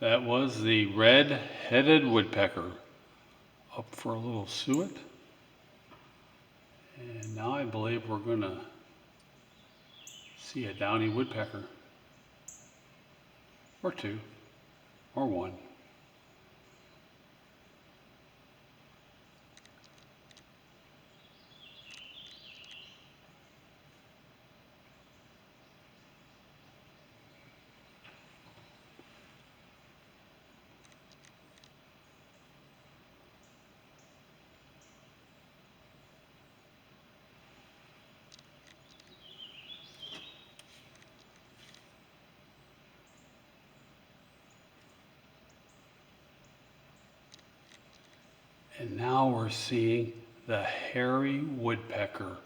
That was the red-headed woodpecker up for a little suet. And now I believe we're going to see a downy woodpecker, or two, or one. And now we're seeing the hairy woodpecker.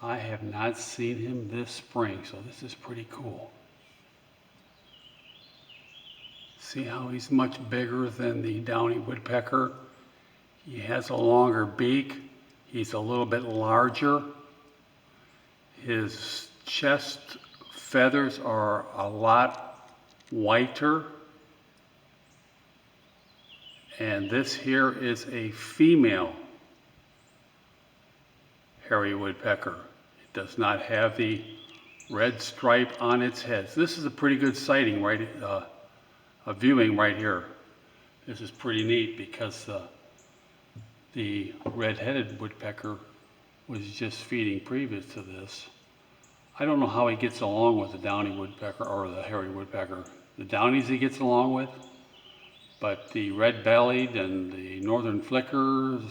I have not seen him this spring, so this is pretty cool. See how he's much bigger than the downy woodpecker? He has a longer beak. He's a little bit larger. His chest feathers are a lot whiter. And this here is a female hairy woodpecker. It does not have the red stripe on its head. So this is a pretty good sighting, right? A viewing right here. This is pretty neat because the red-headed woodpecker was just feeding previous to this. I don't know how he gets along with the downy woodpecker or the hairy woodpecker. The downies he gets along with, but the red-bellied and the northern flickers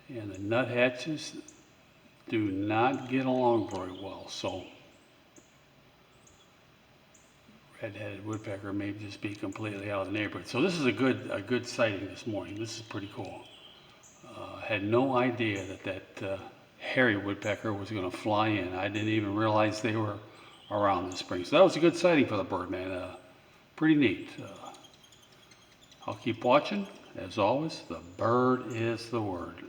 and the nuthatches do not get along very well. So red-headed woodpecker may just be completely out of the neighborhood. So this is a good sighting this morning. This is pretty cool. Had no idea that hairy woodpecker was going to fly in. I didn't even realize they were around this spring. So that was a good sighting for the bird, man. Pretty neat. I'll keep watching. As always, the bird is the word.